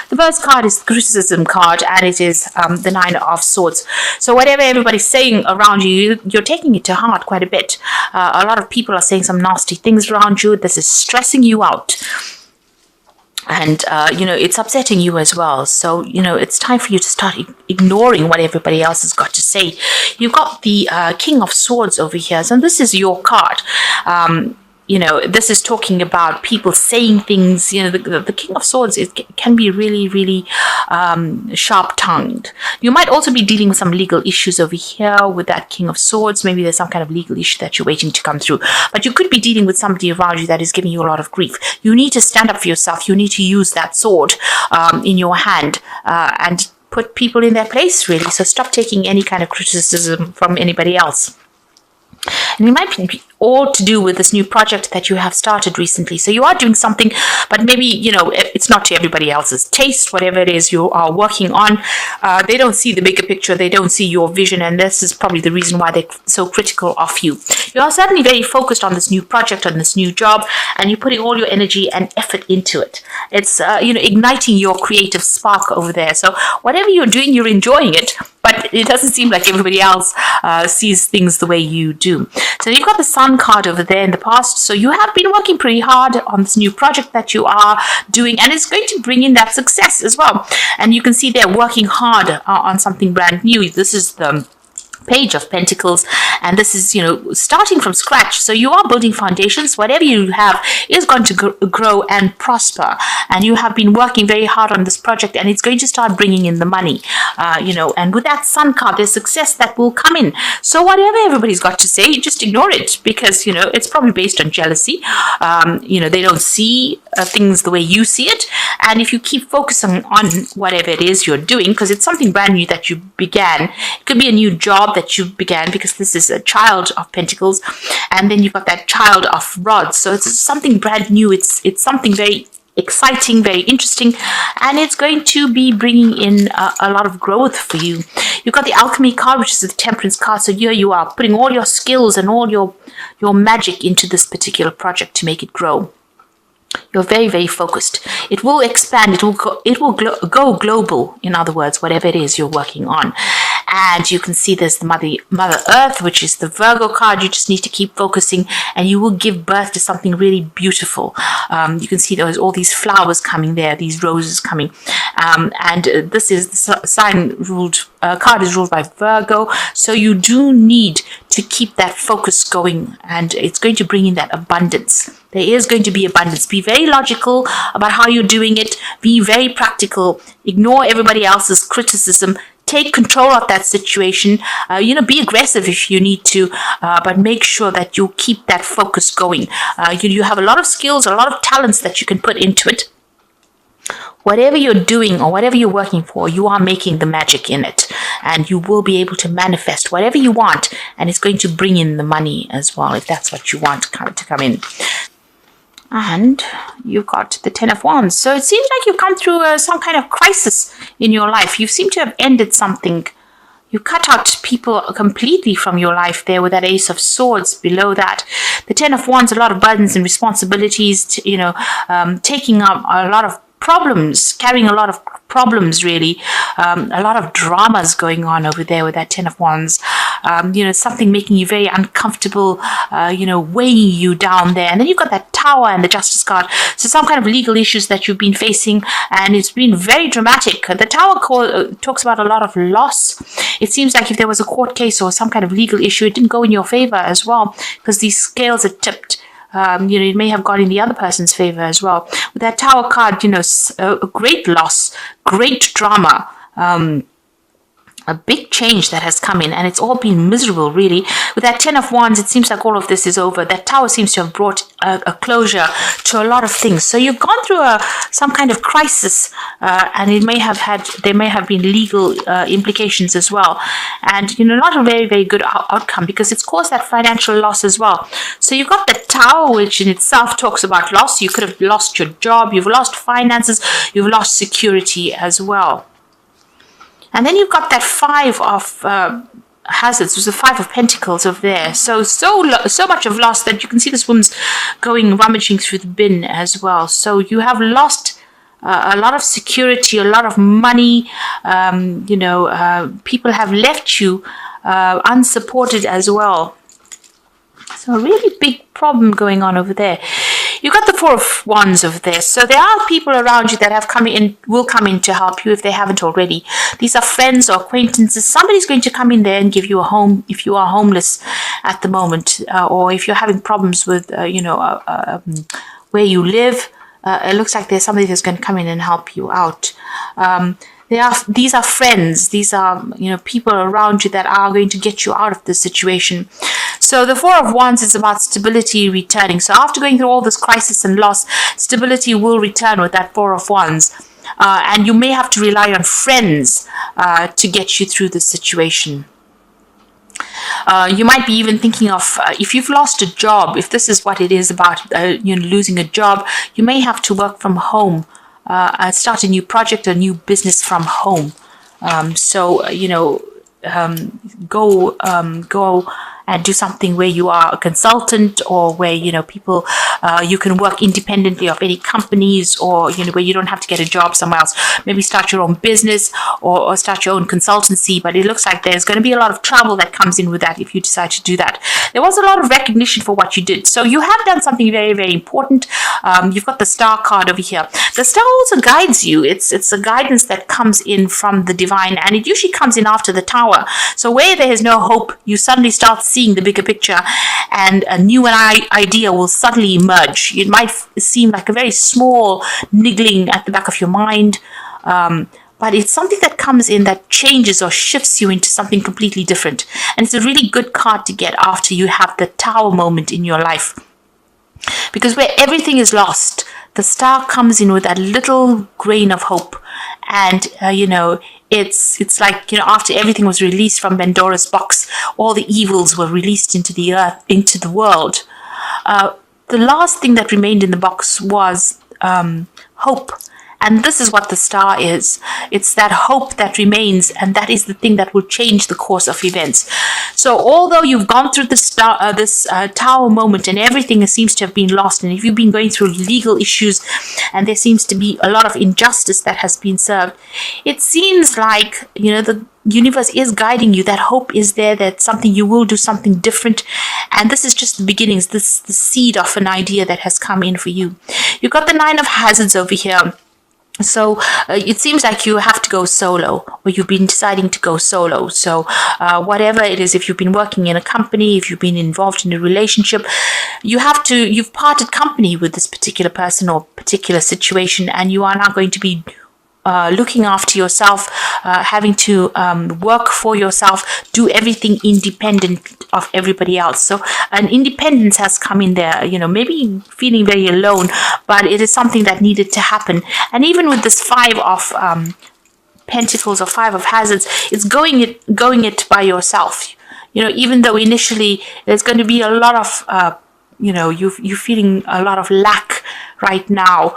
The first card is the criticism card, and it is the Nine of Swords. So whatever everybody's saying around you, you're taking it to heart quite a bit. A lot of people are saying some nasty things around you. This is stressing you out. And, it's upsetting you as well. So, it's time for you to start ignoring what everybody else has got to say. You've got the King of Swords over here. So this is your card. This is talking about people saying things. The King of Swords can be really, really sharp-tongued. You might also be dealing with some legal issues over here with that King of Swords. Maybe there's some kind of legal issue that you're waiting to come through. But you could be dealing with somebody around you that is giving you a lot of grief. You need to stand up for yourself. You need to use that sword in your hand and put people in their place, really. So stop taking any kind of criticism from anybody else. And it might be all to do with this new project that you have started recently. So you are doing something, but maybe, it's not to everybody else's taste, whatever it is you are working on. They don't see the bigger picture. They don't see your vision. And this is probably the reason why they're so critical of you. You are certainly very focused on this new project, on this new job, and you're putting all your energy and effort into it. It's, igniting your creative spark over there. So whatever you're doing, you're enjoying it. But it doesn't seem like everybody else sees things the way you do. So you've got the Sun card over there in the past. So you have been working pretty hard on this new project that you are doing, and it's going to bring in that success as well. And you can see they're working hard on something brand new. This is the Page of Pentacles, and this is starting from scratch. So you are building foundations. Whatever you have is going to grow and prosper, and you have been working very hard on this project, and it's going to start bringing in the money. And with that Sun card, there's success that will come in. So whatever everybody's got to say, just ignore it, because it's probably based on jealousy. They don't see things the way you see it, and if you keep focusing on whatever it is you're doing, because it's something brand new that you began, it could be a new job that you began, because this is a Child of Pentacles, and then you've got that Child of Rods. So it's something brand new. It's something very exciting, very interesting, and it's going to be bringing in a lot of growth for you. You've got the Alchemy card, which is the Temperance card. So here you are putting all your skills and all your magic into this particular project to make it grow. You're very, very focused. It will expand. It will go global. In other words, whatever it is you're working on. And you can see there's the Mother Earth, which is the Virgo card. You just need to keep focusing, and you will give birth to something really beautiful. You can see there's all these flowers coming there, these roses coming. And this is the sign ruled. Card is ruled by Virgo, so you do need to keep that focus going, and it's going to bring in that abundance. There is going to be abundance. Be very logical about how you're doing it. Be very practical. Ignore everybody else's criticism. Take control of that situation. Be aggressive if you need to, but make sure that you keep that focus going. You have a lot of skills, a lot of talents that you can put into it. Whatever you're doing or whatever you're working for, you are making the magic in it, and you will be able to manifest whatever you want, and it's going to bring in the money as well, if that's what you want to come in. And you've got the Ten of Wands. So it seems like you've come through some kind of crisis in your life. You seem to have ended something. You cut out people completely from your life there with that Ace of Swords below that. The Ten of Wands, a lot of burdens and responsibilities, taking up a lot of problems, carrying a lot of problems, really. A lot of dramas going on over there with that Ten of Wands. Something making you very uncomfortable, weighing you down there. And then you've got that Tower and the Justice card. So some kind of legal issues that you've been facing, and it's been very dramatic. The Tower talks about a lot of loss. It seems like if there was a court case or some kind of legal issue, it didn't go in your favor as well, because these scales are tipped. It may have gone in the other person's favor as well. With that Tower card, a great loss, great drama, a big change that has come in, and it's all been miserable, really. With that Ten of Wands, it seems like all of this is over. That Tower seems to have brought a closure to a lot of things. So you've gone through some kind of crisis, and there may have been legal implications as well, and not a very, very good outcome, because it's caused that financial loss as well. So you've got the Tower, which in itself talks about loss. You could have lost your job, you've lost finances, you've lost security as well. And then you've got that Five of Hazards, was the Five of Pentacles over there. So much of loss that you can see this woman's rummaging through the bin as well. So you have lost a lot of security, a lot of money. People have left you unsupported as well. So a really big problem going on over there. You've got the Four of Wands over there. So there are people around you that have come in, will come in to help you if they haven't already. These are friends or acquaintances. Somebody's going to come in there and give you a home if you are homeless at the moment, or if you're having problems with, where you live. It looks like there's somebody that's going to come in and help you out. These are friends. These are, people around you that are going to get you out of this situation. So the Four of Wands is about stability returning. So after going through all this crisis and loss, stability will return with that Four of Wands. And you may have to rely on friends to get you through this situation. You might be even thinking of, if you've lost a job, if this is what it is about, losing a job, you may have to work from home. Start a new project, a new business from home. Go and do something where you are a consultant, or where people you can work independently of any companies, or where you don't have to get a job somewhere else. Maybe start your own business, or start your own consultancy. But it looks like there's going to be a lot of trouble that comes in with that if you decide to do that. There was a lot of recognition for what you did, so you have done something very, very important. You've got the Star card over here. The Star also guides you. It's a guidance that comes in from the divine, and it usually comes in after the Tower. So where there is no hope, you suddenly start seeing the bigger picture, and a new idea will suddenly emerge. It might seem like a very small niggling at the back of your mind, but it's something that comes in that changes or shifts you into something completely different. And it's a really good card to get after you have the Tower moment in your life. Because where everything is lost, the Star comes in with that little grain of hope. And, it's like, after everything was released from Pandora's box, all the evils were released into the earth, into the world. The last thing that remained in the box was hope. And this is what the Star is. It's that hope that remains, and that is the thing that will change the course of events. So although you've gone through this Tower moment, and everything seems to have been lost, and if you've been going through legal issues, and there seems to be a lot of injustice that has been served, it seems like, the universe is guiding you. That hope is there, that something, you will do something different. And this is just the beginnings, the seed of an idea that has come in for you. You've got the Nine of Hazards over here. So it seems like you have to go solo, or you've been deciding to go solo. So whatever it is, if you've been working in a company, if you've been involved in a relationship, you've parted company with this particular person or particular situation, and you are now going to be looking after yourself, having to work for yourself, do everything independent of everybody else. So an independence has come in there, maybe feeling very alone, but it is something that needed to happen. And even with this Five of Pentacles or Five of Hazards, it's going it by yourself. Even though initially there's going to be a lot of you're feeling a lot of lack right now.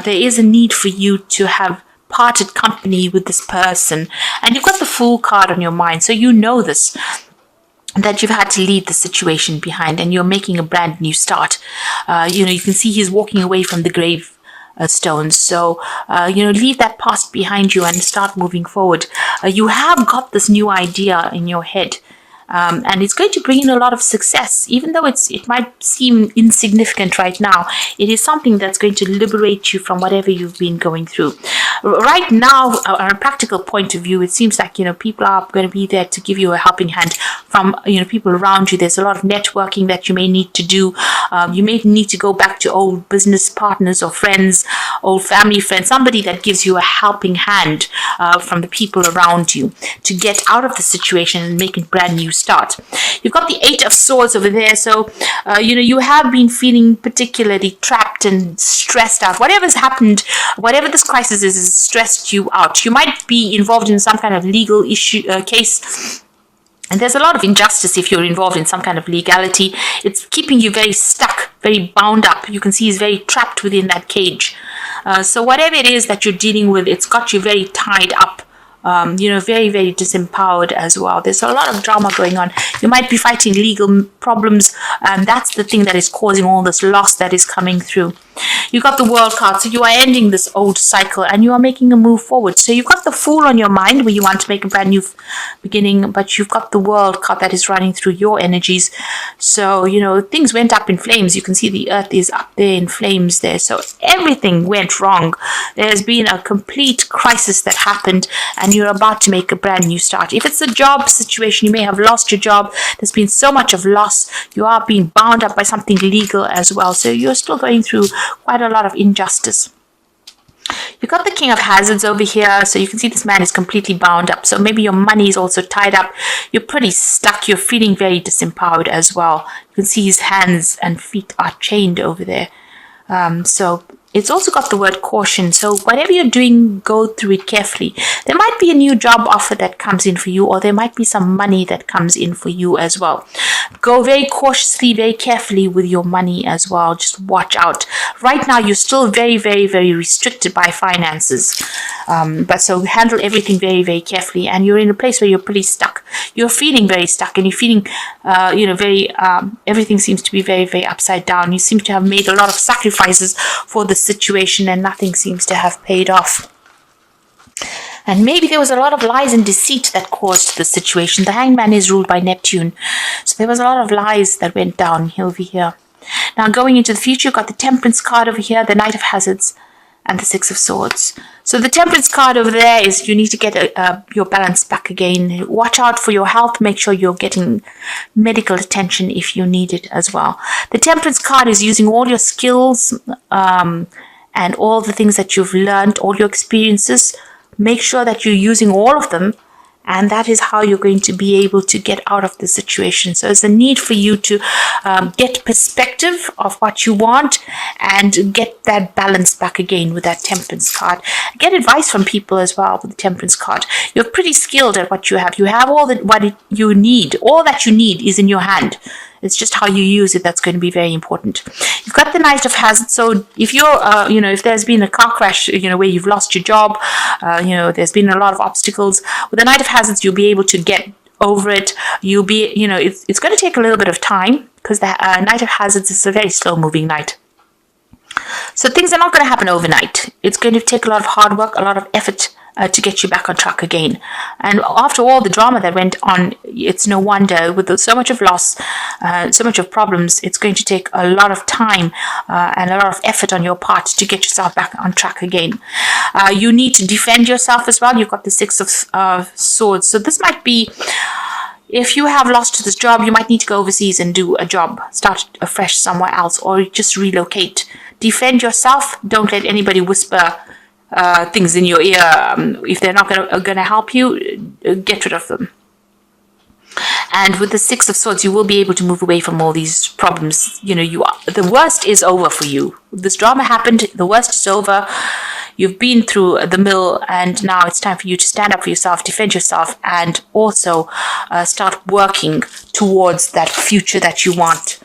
There is a need for you to have parted company with this person, and you've got the Fool card on your mind, so you know this, that you've had to leave the situation behind, and you're making a brand new start. You can see he's walking away from the grave stones. So leave that past behind you and start moving forward. You have got this new idea in your head, and it's going to bring in a lot of success. Even though it might seem insignificant right now, it is something that's going to liberate you from whatever you've been going through. Right now, on a practical point of view, it seems like people are going to be there to give you a helping hand from people around you. There's a lot of networking that you may need to do. You may need to go back to old business partners or friends, old family friends, somebody that gives you a helping hand from the people around you to get out of the situation and make a brand new start. You've got the Eight of Swords over there, so you have been feeling particularly trapped and stressed out. Whatever's happened, whatever this crisis is, has stressed you out. You might be involved in some kind of legal issue case, and there's a lot of injustice if you're involved in some kind of legality. It's keeping you very stuck, very bound up. You can see he's very trapped within that cage. So whatever it is that you're dealing with, it's got you very tied up. Very, very disempowered as well. There's a lot of drama going on. You might be fighting legal problems, and that's the thing that is causing all this loss that is coming through. You got the World card, so you are ending this old cycle and you are making a move forward. So you've got the Fool on your mind where you want to make a brand new beginning, but you've got the World card that is running through your energies. So, things went up in flames. You can see the earth is up there in flames there. So everything went wrong. There's been a complete crisis that happened and you're about to make a brand new start. If it's a job situation, you may have lost your job. There's been so much of loss. You are being bound up by something legal as well. So you're still going through quite a lot of injustice. You've got the King of Hazards over here, so you can see this man is completely bound up. So maybe your money is also tied up. You're pretty stuck. You're feeling very disempowered as well. You can see his hands and feet are chained over there. So it's also got the word caution. So whatever you're doing, go through it carefully. There might be a new job offer that comes in for you, or there might be some money that comes in for you as well. Go very cautiously, very carefully with your money as well. Just watch out. Right now, you're still very, very, very restricted by finances. But so handle everything very, very carefully. And you're in a place where you're pretty stuck. You're feeling very stuck and you're feeling, very, everything seems to be very, very upside down. You seem to have made a lot of sacrifices for the situation and nothing seems to have paid off. And maybe there was a lot of lies and deceit that caused the situation. The Hanged Man is ruled by Neptune. So there was a lot of lies that went down over here. Now going into the future, you've got the Temperance card over here, the Knight of Hazards, and the Six of Swords. So the Temperance card over there is you need to get your balance back again. Watch out for your health. Make sure you're getting medical attention if you need it as well. The Temperance card is using all your skills and all the things that you've learned, all your experiences. Make sure that you're using all of them, and that is how you're going to be able to get out of the situation. So there's a need for you to get perspective of what you want and get that balance back again with that Temperance card. Get advice from people as well with the Temperance card. You're pretty skilled at what you have. You have what you need. All that you need is in your hand. It's just how you use it that's going to be very important. You've got the Knight of Hazards. So if you're, if there's been a car crash, where you've lost your job, there's been a lot of obstacles. With the Knight of Hazards, you'll be able to get over it. You'll be, it's going to take a little bit of time because the Knight of Hazards is a very slow-moving knight. So things are not going to happen overnight. It's going to take a lot of hard work, a lot of effort to get you back on track again. And after all the drama that went on, it's no wonder with so much of loss, so much of problems, it's going to take a lot of time and a lot of effort on your part to get yourself back on track again. You need to defend yourself as well. You've got the Six of Swords. So this might be, if you have lost this job, you might need to go overseas and do a job, start afresh somewhere else, or just relocate. Defend yourself. Don't let anybody whisper things in your ear. If they're not going to help you, get rid of them. And with the Six of Swords, you will be able to move away from all these problems. The worst is over for you. This drama happened. The worst is over. You've been through the mill, and now it's time for you to stand up for yourself, defend yourself, and also start working towards that future that you want.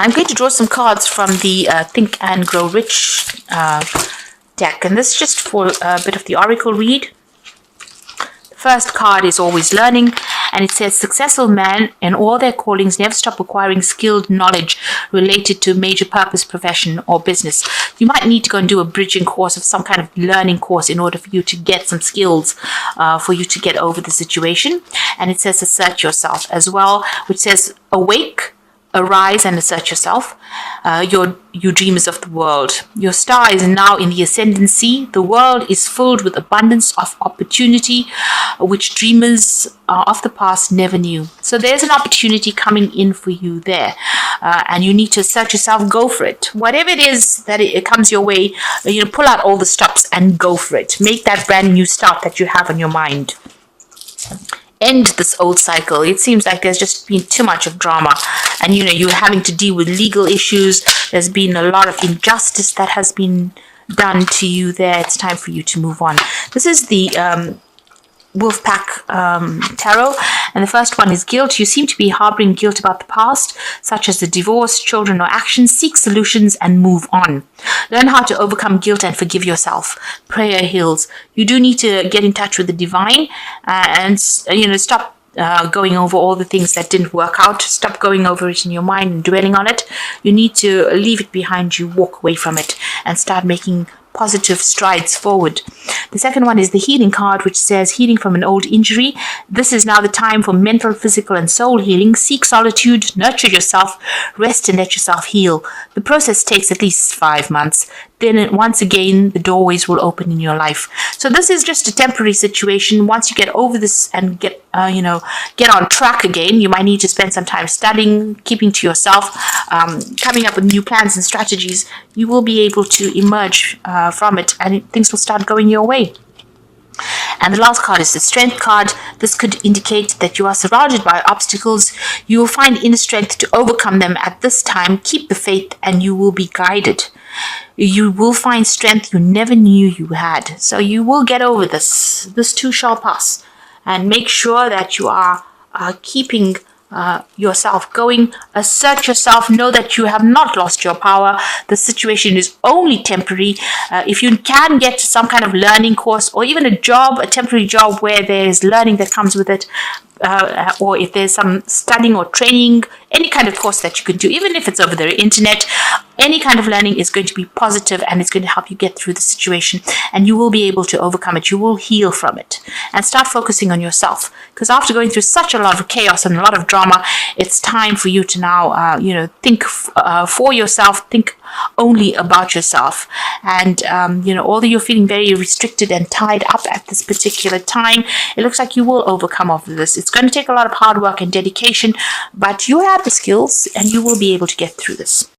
I'm going to draw some cards from the Think and Grow Rich deck, and this is just for a bit of the oracle read. The first card is Always Learning, and it says, successful men in all their callings never stop acquiring skilled knowledge related to a major purpose, profession, or business. You might need to go and do a bridging course of some kind of learning course in order for you to get some skills for you to get over the situation. And it says assert yourself as well, which says awake, arise and assert yourself. You dreamers of the world. Your star is now in the ascendancy. The world is filled with abundance of opportunity, which dreamers of the past never knew. So there's an opportunity coming in for you there. And you need to assert yourself, go for it. Whatever it is that it comes your way, pull out all the stops and go for it. Make that brand new start that you have on your mind. End this old cycle. It seems like there's just been too much of drama, and you're having to deal with legal issues. There's been a lot of injustice that has been done to you there. It's time for you to move on. This is the Wolfpack Tarot, and the first one is guilt. You seem to be harboring guilt about the past, such as the divorce, children, or actions. Seek solutions and move on. Learn how to overcome guilt and forgive yourself. Prayer heals. You do need to get in touch with the divine and stop going over all the things that didn't work out. Stop going over it in your mind and dwelling on it. You need to leave it behind you, walk away from it, and start making positive strides forward. The second one is the healing card, which says healing from an old injury. This is now the time for mental, physical, and soul healing. Seek solitude, nurture yourself, rest, and let yourself heal. The process takes at least 5 months. Then once again, the doorways will open in your life. So this is just a temporary situation. Once you get over this and get on track again, you might need to spend some time studying, keeping to yourself, coming up with new plans and strategies. You will be able to emerge from it, and things will start going your way. And the last card is the strength card. This could indicate that you are surrounded by obstacles. You will find inner strength to overcome them at this time. Keep the faith and you will be guided. You will find strength you never knew you had. So you will get over this. This too shall pass. And make sure that you are keeping yourself going. Assert yourself. Know that you have not lost your power. The situation is only temporary. If you can get some kind of learning course or even a job, a temporary job where there is learning that comes with it, or if there's some studying or training, any kind of course that you can do, even if it's over the internet, any kind of learning is going to be positive and it's going to help you get through the situation, and you will be able to overcome it. You will heal from it and start focusing on yourself, because after going through such a lot of chaos and a lot of drama, it's time for you to now think for yourself, think only about yourself. And although you're feeling very restricted and tied up at this particular time, it looks like you will overcome all of this. It's going to take a lot of hard work and dedication, but you have the skills and you will be able to get through this.